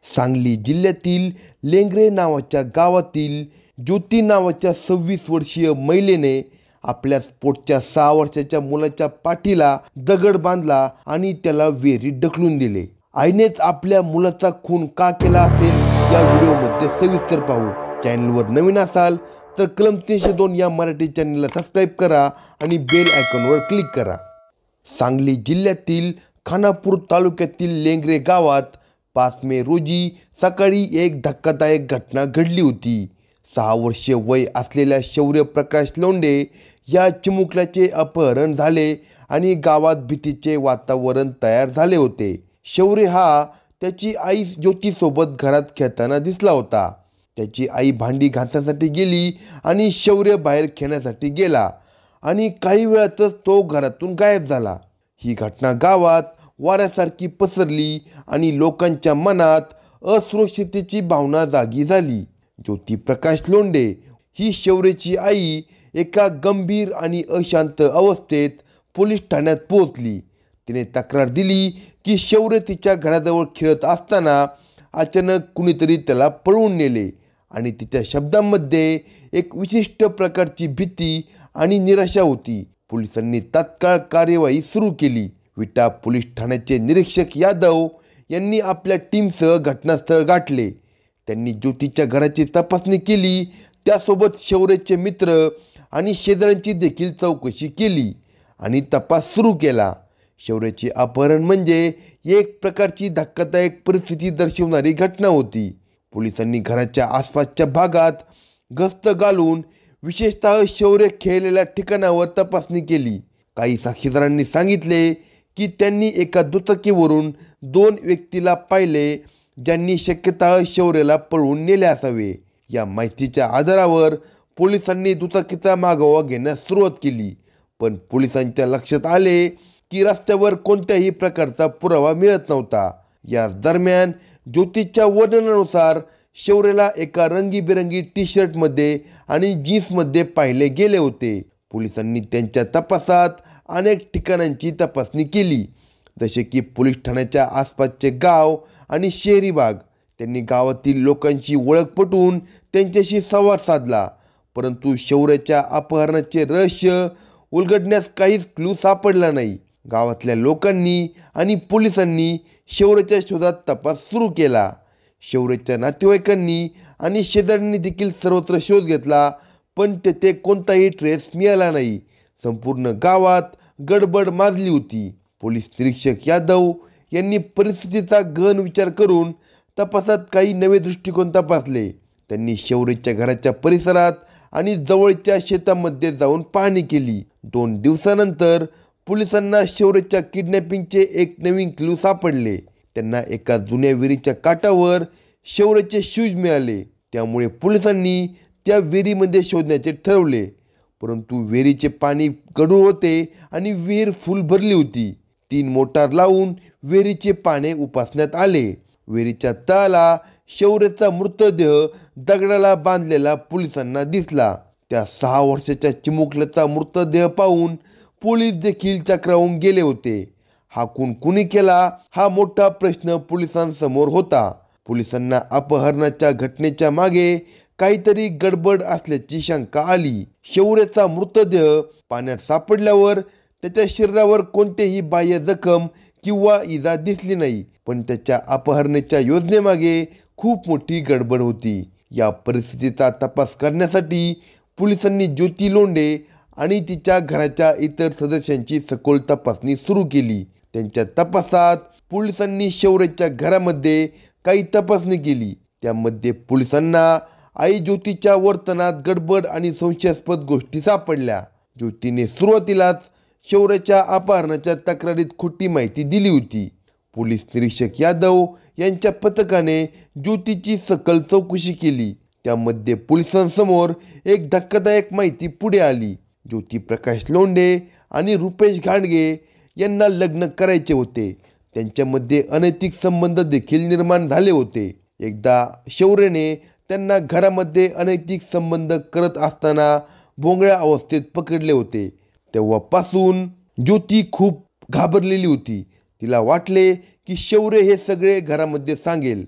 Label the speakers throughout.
Speaker 1: सांगली जिल्ह्यातील लेंगरे नावाच्या गावातील ज्योती नावाच्या 26 वर्षीय महिलेने आपल्या पोटच्या 6 वर्षाच्या मुलाच्या पाठीला दगड बांधला आणि त्याला विहिरीत ढकलून दिले. आईनेच आपल्या मुलाचा खून का केला असेल या व्हिडिओमध्ये सविस्तर पाहू. चॅनलवर नवीन असाल तर कलम 302 या मराठी चॅनलला सबस्क्राईब करा आणि बेल आयकॉनवर क्लिक करा. सांगली जिल्ह्यातील खानापूर तालुक्यातील लेंगरे गावात 5 मे रोजी सकाळी एक धक्कादायक घटना घडली होती. 6 वर्षीय वय असलेल्या शौर्य प्रकाश लोंढे या चिमुकल्याचे अपहरण झाले आणि गावात भीतीचे वातावरण तयार झाले होते. शौर्य हा त्याची आई ज्योतीसोबत घरात खेळताना दिसला होता. त्याची आई भांडी घासण्यासाठी गेली आणि शौर्य बाहेर खेळण्यासाठी गेला आणि काही वेळातच तो घरातून गायब झाला. ही घटना गावात वाऱ्यासारखी पसरली आणि लोकांच्या मनात असुरक्षिततेची भावना जागी झाली. ज्योती प्रकाश लोंढे ही शौर्याची आई एका गंभीर आणि अशांत अवस्थेत पोलीस ठाण्यात पोहोचली. तिने तक्रार दिली की शौर्य तिच्या घराजवळ खेळत असताना अचानक कुणीतरी त्याला पळवून नेले आणि तिच्या शब्दांमध्ये एक विशिष्ट प्रकारची भीती आणि निराशा होती. पोलिसांनी तात्काळ कार्यवाही सुरू केली. विटा पोलीस ठाण्याचे निरीक्षक यादव यांनी आपल्या टीमसह घटनास्थळ गाठले. त्यांनी ज्योतीच्या घराची तपासणी केली. त्यासोबत शौर्याचे मित्र आणि शेजाऱ्यांची देखील चौकशी केली आणि तपास सुरू केला. शौर्याचे अपहरण म्हणजे एक प्रकारची धक्कादायक परिस्थिती दर्शवणारी घटना होती. पोलिसांनी घराच्या आसपासच्या भागात गस्त घालून विशेषतः शौर्य खेळलेल्या ठिकाणावर तपासणी केली. काही साक्षीदारांनी सांगितले की त्यांनी एका दुचाकीवरून 2 व्यक्तीला पाहिले ज्यांनी शक्यतः शौर्याला पळवून नेले असावे. या माहितीच्या आधारावर पोलिसांनी दुचाकीचा मागोवा घेण्यास सुरुवात केली. पण पोलिसांच्या लक्षात आले की रस्त्यावर कोणत्याही प्रकारचा पुरावा मिळत नव्हता. या दरम्यान ज्योतीच्या वर्णनानुसार शौर्याला एका रंगीबेरंगी टी-शर्टमध्ये आणि जीन्समध्ये पाहिले गेले होते. पोलिसांनी त्यांच्या तपासात अनेक ठिकाणांची तपासणी केली, जसे की पोलीस ठाण्याच्या आसपासचे गाव आणि शहरी भाग. त्यांनी गावातील लोकांची ओळख पटवून त्यांच्याशी संवाद साधला. परंतु शौर्याच्या अपहरणाचे रहस्य उलगडण्यास काहीच क्लू सापडला नाही. गावातल्या लोकांनी आणि पोलिसांनी शौर्याच्या शोधात तपास सुरू केला. शौर्याच्या नातेवाईकांनी आणि शेजाऱ्यांनी देखील सर्वत्र शोध घेतला, पण तेथे कोणताही ट्रेस मिळाला नाही. संपूर्ण गावात गडबड माजली होती. पोलीस निरीक्षक यादव यांनी परिस्थितीचा गहन विचार करून तपासात काही नवे दृष्टिकोन तपासले. त्यांनी शौर्याच्या घराच्या परिसरात आणि जवळच्या शेतामध्ये जाऊन पाहणी केली. 2 दिवसानंतर पोलिसांना शौर्याच्या किडनॅपिंगचे एक नवीन क्लू सापडले. त्यांना एका जुन्या विहिरीच्या काठावर शौर्याचे शूज मिळाले. त्यामुळे पोलिसांनी त्या विहिरीमध्ये शोधण्याचे ठरवले. परंतु विहिरीचे पाणी गढूळ होते आणि विहीर फुल भरली होती. 3 मोटार लावून विहिरीचे पाणी उपसण्यात आले. विहिरीच्या तळाला शौर्याचा मृतदेह दगडाला बांधलेला पोलिसांना दिसला. त्या 6 वर्षाच्या चिमुकल्याचा मृतदेह पाहून पोलीस देखील चक्रावून गेले होते. हा खून कुणी केला हा मोठा प्रश्न पोलिसांसमोर होता. पोलिसांना अपहरणाच्या घटनेच्या मागे काहीतरी गडबड असल्याची शंका आली. शौर्याचा मृतदेह पाण्यात सापडल्यावर त्याच्या शरीरावर कोणतेही बाह्य जखम किंवा इजा दिसली नाही, पण त्याच्या अपहरणाच्या योजनेमागे खूप मोठी गडबड होती. या परिस्थितीचा तपास करण्यासाठी पोलिसांनी ज्योती लोंढे आणि तिच्या घराच्या इतर सदस्यांची सखोल तपासणी सुरू केली. त्यांच्या तपासात पोलिसांनी शौर्याच्या घरामध्ये काही तपासणी केली. त्यामध्ये पोलिसांना आई ज्योतीच्या वर्तनात गडबड आणि संशयास्पद गोष्टी सापडल्या. ज्योतीने सुरुवातीलाच शौर्याच्या अपहरणाच्या तक्रारीत खोटी माहिती दिली होती. पोलीस निरीक्षक यादव यांच्या पथकाने ज्योतीची सखोल चौकशी केली. त्यामध्ये पोलिसांसमोर एक धक्कादायक माहिती पुढे आली. ज्योती प्रकाश लोंढे आणि रुपेश घाणगे यांना लग्न करायचे होते. त्यांच्यामध्ये अनैतिक संबंध देखील निर्माण झाले होते. एकदा शौर्याने त्यांना घरामध्ये अनैतिक संबंध करत असताना भोंगळ्या अवस्थेत पकडले होते. तेव्हापासून ज्योती खूप घाबरलेली होती. तिला वाटले की शौर्य हे सगळे घरामध्ये सांगेल.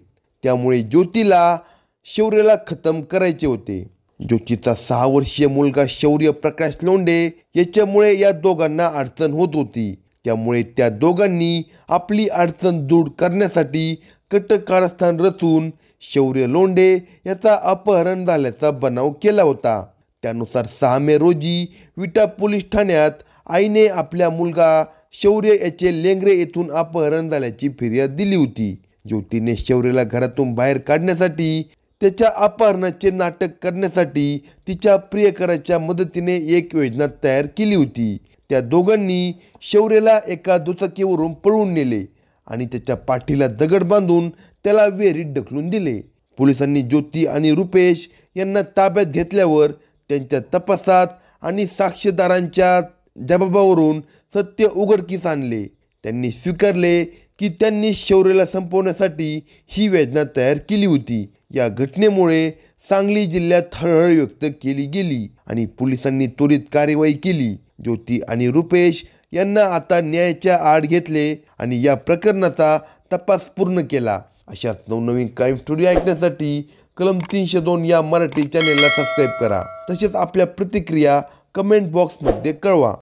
Speaker 1: त्यामुळे ज्योतीला शौर्यला खतम करायचे होते. ज्योतीचा 6 वर्षीय मुलगा शौर्य प्रकाश लोंढे याच्यामुळे या दोघांना अडचण होत होती. त्यामुळे त्या दोघांनी आपली अडचण दूर करण्यासाठी कट कारस्थान रचून शौर्य लोंढे याचा अपहरण झाल्याचा बनाव केला होता. त्यानुसार 6 मे रोजी विटा पोलीस ठाण्यात आईने आपल्या मुलगा शौर्य याचे लेंगरे येथून अपहरण झाल्याची फिर्याद दिली होती. ज्योतीने शौर्यला घरातून बाहेर काढण्यासाठी, त्याच्या अपहरणाचे नाटक करण्यासाठी तिच्या प्रियकराच्या मदतीने एक योजना तयार केली होती. त्या दोघांनी शौर्यला एका दुचाकीवरून पळवून नेले आणि त्याच्या पाठीला दगड बांधून त्याला विहिरीत ढकलून दिले. पोलिसांनी ज्योती आणि रुपेश यांना ताब्यात घेतल्यावर त्यांच्या तपासात आणि साक्षीदारांच्या जबाबावरून सत्य उघडकीस आणले. त्यांनी स्वीकारले की त्यांनी शौर्यला संपवण्यासाठी ही योजना तयार केली होती. या घटनेमुळे सांगली जिल्ह्यात हळहळ व्यक्त केली गेली आणि पोलिसांनी त्वरित कार्यवाही केली. ज्योती आणि रुपेश यांना आता न्यायाच्या आड घेतले आणि या प्रकरणाचा तपास पूर्ण केला. अशाच नवनवीन क्राईम स्टोरी ऐकण्यासाठी कलम 302 या मराठी चॅनेलला सबस्क्राईब करा. तसेच आपल्या प्रतिक्रिया कमेंट बॉक्समध्ये कळवा.